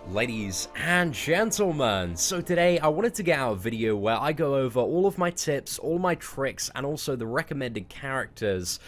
Ladies and gentlemen, so today I wanted to get out a video where I go over all of my tips, all my tricks, and also the recommended characters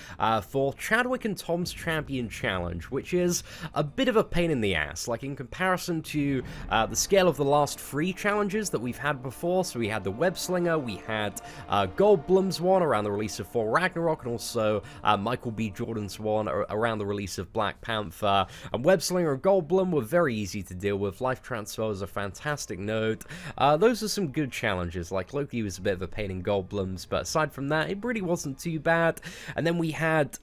for Chadwick and Tom's Champion Challenge, which is a bit of a pain in the ass, like in comparison to the scale of the last 3 challenges that we've had before. So we had the Web Slinger, we had Goldblum's one around the release of Thor Ragnarok, and also Michael B. Jordan's one around the release of Black Panther. And Web Slinger and Goldblum were very easy to deal with. Life Transfer was a fantastic note. Those are some good challenges. Like Loki was a bit of a pain in Goldblum's, but aside from that, it really wasn't too bad. And then we had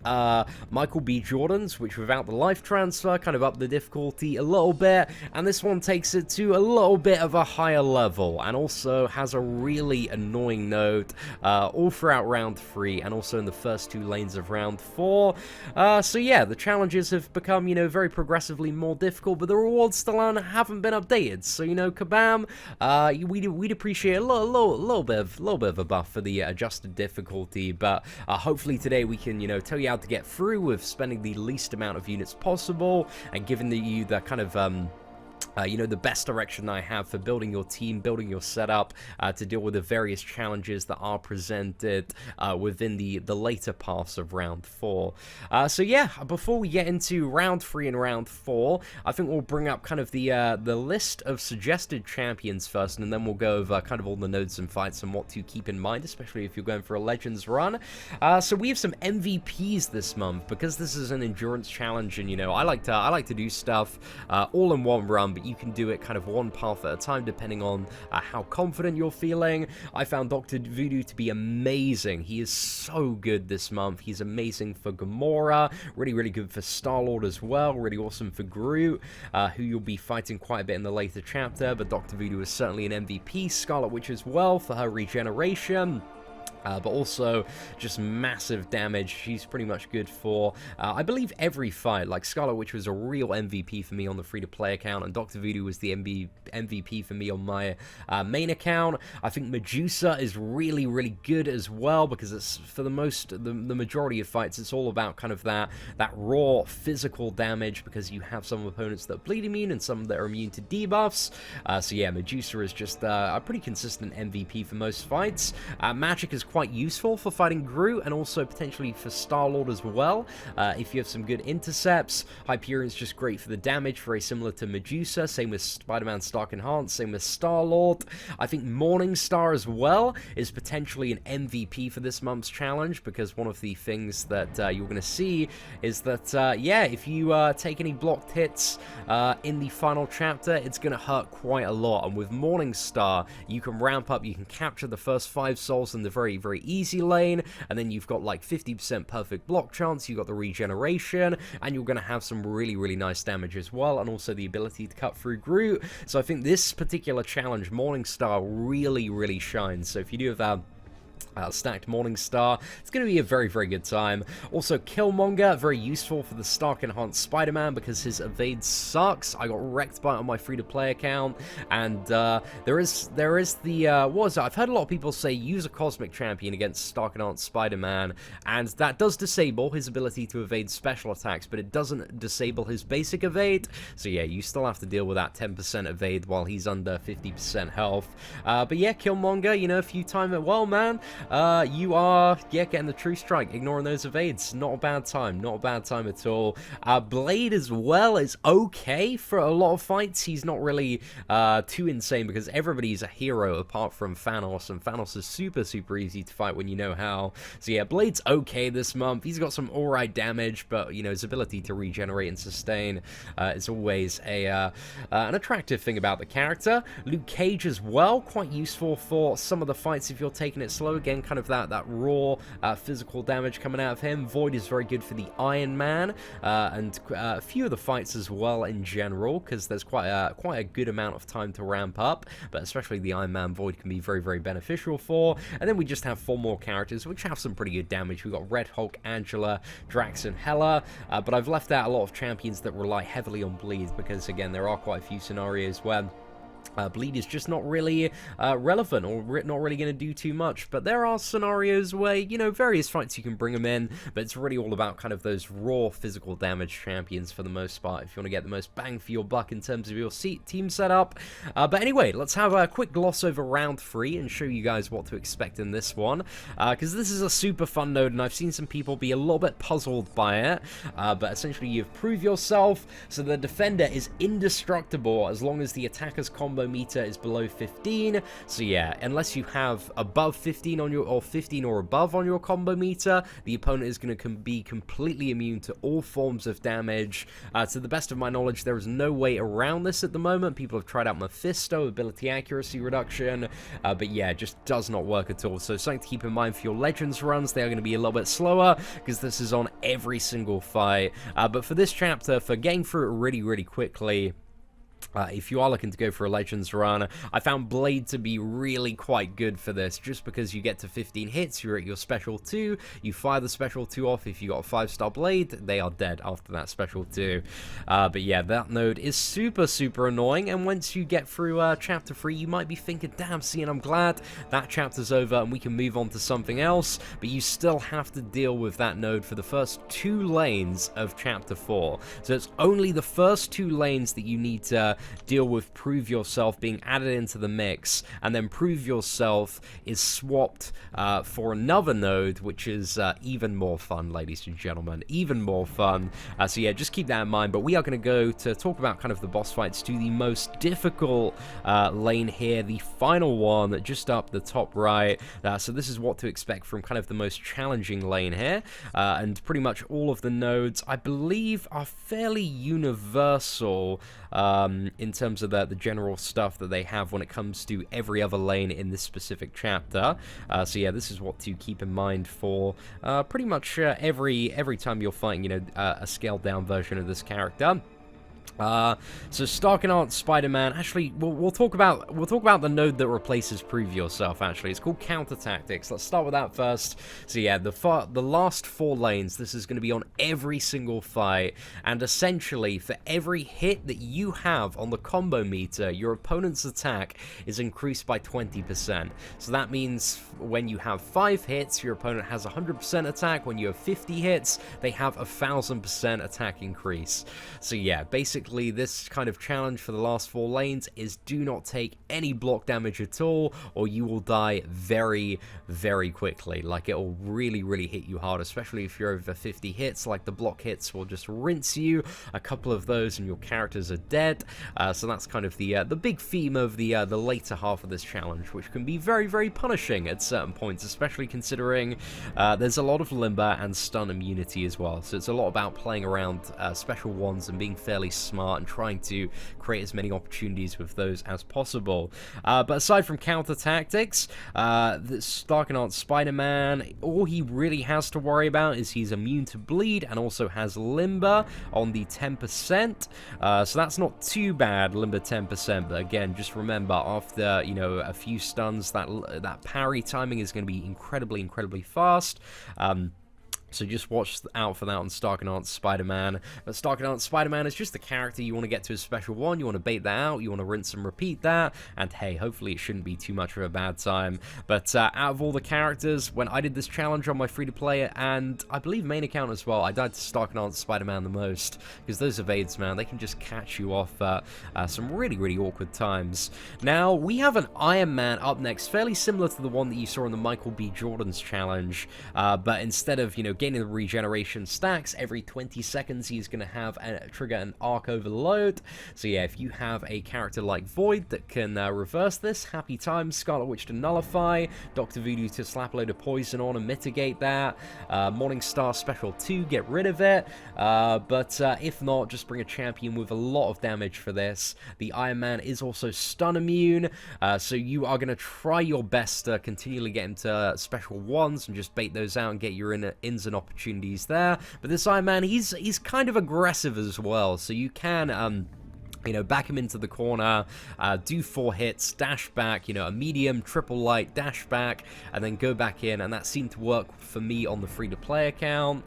Michael B. Jordan's, which without the Life Transfer kind of upped the difficulty a little bit, and this one takes it to a little bit of a higher level, and also has a really annoying note all throughout round 3, and also in the first 2 lanes of round 4. So yeah, the challenges have become, very progressively more difficult, but the rewards still haven't been updated. So, kabam, we'd appreciate a little bit of a buff for the adjusted difficulty, but hopefully today we can, tell you how to get through with spending the least amount of units possible, and giving you the kind of the best direction I have for building your team, building your setup to deal with the various challenges that are presented within the later parts of round 4. So yeah, before we get into round 3 and round 4, I think we'll bring up kind of the list of suggested champions first, and then we'll go over kind of all the nodes and fights and what to keep in mind, especially if you're going for a Legends run. So we have some MVPs this month, because this is an endurance challenge, and I like to do stuff all in one run, but you can do it kind of one path at a time depending on how confident you're feeling. I found Dr. Voodoo to be amazing. He is so good this month. He's amazing for Gamora, really good for Star-Lord as well, really awesome for Groot, who you'll be fighting quite a bit in the later chapter, but Dr. Voodoo is certainly an MVP. Scarlet Witch as well for her regeneration. But also just massive damage. She's pretty much good for, I believe, every fight. Like, Scarlet Witch was a real MVP for me on the free-to-play account, and Dr. Voodoo was the MVP for me on my main account. I think Medusa is really good as well, because it's, for the majority of fights, it's all about kind of that raw physical damage, because you have some opponents that are bleed immune and some that are immune to debuffs. So yeah, Medusa is just a pretty consistent MVP for most fights. Magic is quite useful for fighting Groot, and also potentially for Star-Lord as well, if you have some good intercepts. Hyperion's just great for the damage, very similar to Medusa. Same with Spider-Man Stark Enhanced, same with Star-Lord. I think Morningstar as well is potentially an MVP for this month's challenge, because one of the things that you're going to see is that, yeah, if you take any blocked hits in the final chapter, it's going to hurt quite a lot, and with Morningstar, you can ramp up, you can capture the first 5 souls in the very easy lane, and then you've got like 50% perfect block chance, you've got the regeneration, and you're going to have some really nice damage as well, and also the ability to cut through Groot. So I think this particular challenge, Morningstar, really shines. So if you do have stacked Morningstar, it's going to be a very good time. Also, Killmonger, very useful for the Stark Enhanced Spider-Man, because his evade sucks. I got wrecked by it on my free-to-play account, and there is the what was it? I've heard a lot of people say use a Cosmic Champion against Stark Enhanced Spider-Man, and that does disable his ability to evade special attacks, but it doesn't disable his basic evade. So yeah, you still have to deal with that 10% evade while he's under 50% health. But yeah, Killmonger, if you time it well, man, you are, getting the true strike, ignoring those evades. Not a bad time at all. Blade as well is okay for a lot of fights. He's not really too insane, because everybody's a hero apart from Thanos, and Thanos is super easy to fight when you know how. So yeah, Blade's okay this month. He's got some alright damage, but his ability to regenerate and sustain is always an attractive thing about the character. Luke Cage as well, quite useful for some of the fights if you're taking it slow. Again, kind of that raw physical damage coming out of him. Void is very good for the Ironman, and a few of the fights as well in general, because there's quite a good amount of time to ramp up, but especially the Ironman Void can be very beneficial for. And then we just have 4 more characters which have some pretty good damage. We've got Red Hulk, Angela, Drax, and Hela, but I've left out a lot of champions that rely heavily on bleed, because again, there are quite a few scenarios where bleed is just not really relevant, or not really going to do too much. But there are scenarios where, you know, various fights you can bring them in, but it's really all about kind of those raw physical damage champions for the most part, if you want to get the most bang for your buck in terms of your team setup. But anyway, let's have a quick gloss over round 3 and show you guys what to expect in this one, because this is a super fun node, and I've seen some people be a little bit puzzled by it, but essentially you've proved yourself, so the defender is indestructible as long as the attacker's combo meter is below 15. So yeah, unless you have above 15 on your, or 15 or above on your combo meter, the opponent is going to be completely immune to all forms of damage. To the best of my knowledge, there is no way around this at the moment. People have tried out Mephisto, ability accuracy reduction, but yeah, it just does not work at all. So something to keep in mind for your Legends runs, they are going to be a little bit slower, because this is on every single fight. But for this chapter, for getting through it really quickly, if you are looking to go for a Legends run, I found Blade to be really quite good for this, just because you get to 15 hits, you're at your special 2, you fire the special 2 off. If you got a 5-star Blade, they are dead after that special 2. But yeah, that node is super annoying, and once you get through chapter 3, you might be thinking, damn, Seatin, I'm glad that chapter's over and we can move on to something else, but you still have to deal with that node for the first 2 lanes of chapter 4. So it's only the first 2 lanes that you need to deal with Prove Yourself being added into the mix, and then Prove Yourself is swapped for another node, which is even more fun, ladies and gentlemen, even more fun. So yeah, just keep that in mind. But we are going to go to talk about kind of the boss fights to the most difficult lane here, the final one, just up the top right. So this is what to expect from kind of the most challenging lane here, and pretty much all of the nodes, I believe, are fairly universal in terms of the general stuff that they have when it comes to every other lane in this specific chapter. So yeah, this is what to keep in mind for pretty much every time you're fighting, you know, a scaled down version of this character. So Starkanaut Spider-Man, actually, we'll talk about the node that replaces Prove Yourself. Actually, it's called Counter Tactics. Let's start with that first. So yeah, the last 4 lanes, this is going to be on every single fight, and essentially for every hit that you have on the combo meter, your opponent's attack is increased by 20%. So that means when you have 5 hits, your opponent has 100% attack. When you have 50 hits, they have 1000% attack increase. So yeah, basically this kind of challenge for the last 4 lanes is do not take any block damage at all, or you will die very quickly. Like, it will really hit you hard, especially if you're over 50 hits. Like, the block hits will just rinse you, a couple of those and your characters are dead. So that's kind of the big theme of the later half of this challenge, which can be very punishing at certain points, especially considering there's a lot of limber and stun immunity as well. So it's a lot about playing around special ones and being fairly smart and trying to create as many opportunities with those as possible. But aside from counter tactics, this Starkanaut Spider-Man, all he really has to worry about is he's immune to bleed and also has limber on the 10%. So that's not too bad, limber 10%. But again, just remember, after, you know, a few stuns, that parry timing is going to be incredibly fast. So just watch out for that on Starkanaut Spider-Man. But Starkanaut Spider-Man is just the character. You want to get to a special one, you want to bait that out, you want to rinse and repeat that, and hey, hopefully it shouldn't be too much of a bad time. But out of all the characters, when I did this challenge on my free-to-play, and I believe main account as well, I died to Starkanaut Spider-Man the most, because those evades, man, they can just catch you off some really awkward times. Now, we have an Ironman up next, fairly similar to the one that you saw in the Michael B. Jordan's challenge, but instead of, you know, gaining the regeneration stacks every 20 seconds, he's going to have trigger an arc overload. So yeah, if you have a character like Void that can reverse this, happy times. Scarlet Witch to nullify, Dr. Voodoo to slap a load of poison on and mitigate that, Morningstar special 2, get rid of it, but if not, just bring a champion with a lot of damage for this. The Iron Man is also stun immune, so you are going to try your best to continually get into special 1s and just bait those out and get your ins and opportunities there. But this Iron Man, he's kind of aggressive as well, so you can back him into the corner, do 4 hits, dash back, a medium, triple light, dash back, and then go back in, and that seemed to work for me on the free-to-play account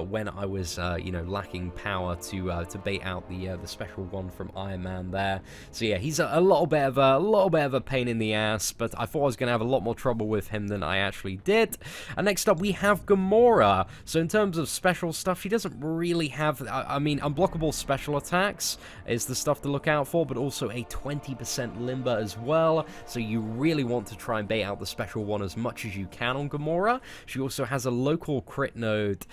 when I was, lacking power to bait out the special one from Ironman there. So yeah, he's a little bit of a pain in the ass, but I thought I was going to have a lot more trouble with him than I actually did. And next up, we have Gamora. So in terms of special stuff, she doesn't really have, unblockable special attacks is the stuff to look out for, but also a 20% limber as well, so you really want to try and bait out the special one as much as you can on Gamora. She also has a local crit node,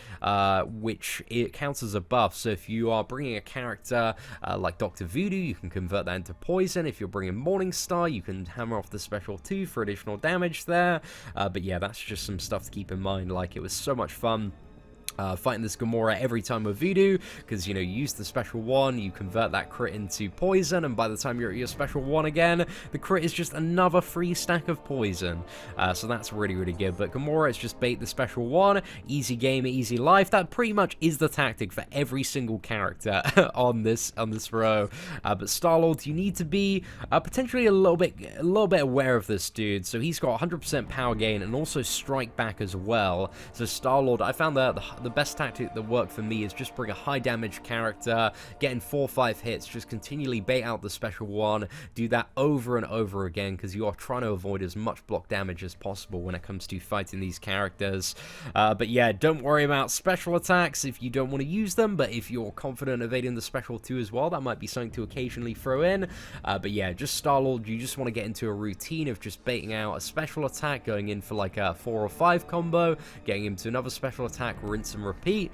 which it counts as a buff, so if you are bringing a character like Dr. Voodoo, you can convert that into poison. If you're bringing Morningstar, you can hammer off the special 2 for additional damage there, but yeah, that's just some stuff to keep in mind. Like, it was so much fun fighting this Gamora every time with Voodoo, because, you use the special 1, you convert that crit into poison, and by the time you're at your special 1 again, the crit is just another free stack of poison. So that's really, really good. But Gamora is just bait the special 1, easy game, easy life. That pretty much is the tactic for every single character on this row. But Star-Lord, you need to be potentially a little bit aware of this dude. So he's got 100% power gain and also strike back as well. So Star-Lord, I found that the best tactic that worked for me is just bring a high damage character, getting 4 or 5 hits, just continually bait out the special 1, do that over and over again, because you are trying to avoid as much block damage as possible when it comes to fighting these characters. But yeah, don't worry about special attacks if you don't want to use them, but if you're confident evading the special 2 as well, that might be something to occasionally throw in. But yeah, just Star-Lord, you just want to get into a routine of just baiting out a special attack, going in for like a 4 or 5 combo, getting him to another special attack, rinse and repeat.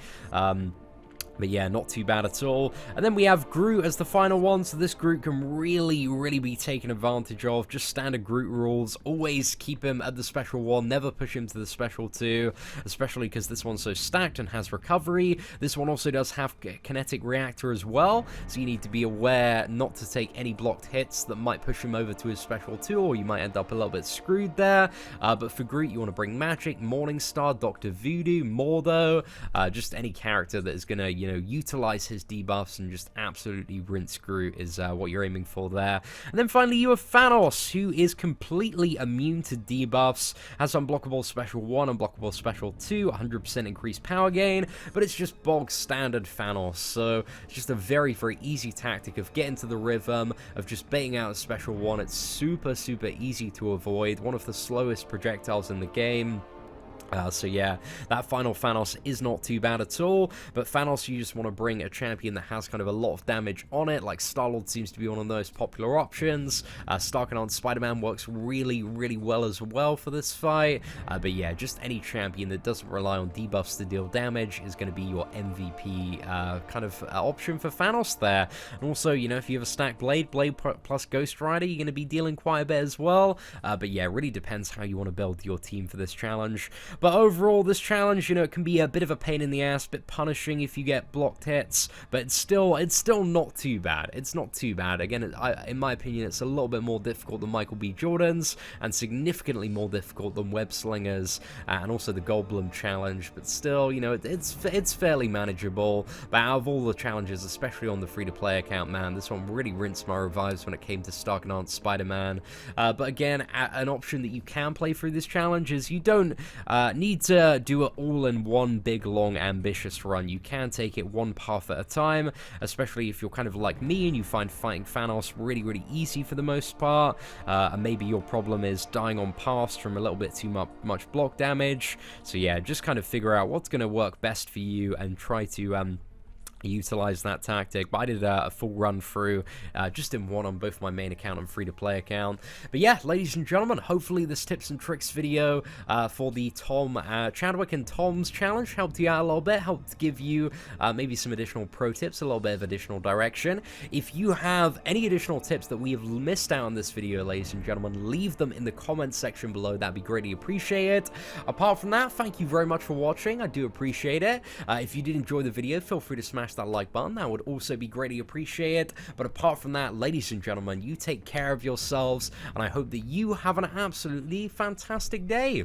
But yeah, not too bad at all. And then we have Groot as the final one, so this Groot can really, really be taken advantage of. Just standard Groot rules. Always keep him at the special 1, never push him to the special 2, especially because this one's so stacked and has recovery. This one also does have kinetic reactor as well, so you need to be aware not to take any blocked hits that might push him over to his special 2, or you might end up a little bit screwed there. But for Groot, you want to bring Magic, Morningstar, Dr. Voodoo, Mordo, just any character that is going to, utilize his debuffs and just absolutely rinse Groot is what you're aiming for there. And then finally, you have Thanos, who is completely immune to debuffs, has unblockable special 1, unblockable special 2, 100% increased power gain, but it's just bog standard Thanos, so it's just a very, very easy tactic of getting to the rhythm, of just baiting out a special 1. It's super, super easy to avoid, one of the slowest projectiles in the game. So yeah, that final Thanos is not too bad at all, but Thanos, you just want to bring a champion that has kind of a lot of damage on it, like Star-Lord seems to be one of those popular options. Stark-on Spider-Man works really, really well as well for this fight, but yeah, just any champion that doesn't rely on debuffs to deal damage is going to be your MVP kind of option for Thanos there. And also, if you have a stacked Blade plus Ghost Rider, you're going to be dealing quite a bit as well, but yeah, it really depends how you want to build your team for this challenge. But overall, this challenge, it can be a bit of a pain in the ass, a bit punishing if you get blocked hits, but it's still not too bad. It's not too bad. Again, in my opinion, it's a little bit more difficult than Michael B. Jordan's, and significantly more difficult than Web Slingers, and also the Goldblum challenge, but still, it's fairly manageable. But out of all the challenges, especially on the free-to-play account, man, this one really rinsed my revives when it came to Stark-on Spider-Man. But again, an option that you can play through this challenge is you don't need to do it all in one big, long, ambitious run. You can take it one path at a time, especially if you're kind of like me and you find fighting Thanos really, really easy for the most part, and maybe your problem is dying on paths from a little bit too much block damage. So yeah, just kind of figure out what's going to work best for you and try to utilize that tactic. But I did a full run through just in one on both my main account and free-to-play account. But yeah, ladies and gentlemen, hopefully this tips and tricks video for the Chadwick and Tom's challenge helped you out a little bit, helped give you maybe some additional pro tips, a little bit of additional direction. If you have any additional tips that we have missed out on this video, ladies and gentlemen, leave them in the comments section below. That'd be greatly appreciated. Apart from that, thank you very much for watching. I do appreciate it. If you did enjoy the video, feel free to smash that like button. That would also be greatly appreciated. But apart from that, ladies and gentlemen, you take care of yourselves, and I hope that you have an absolutely fantastic day.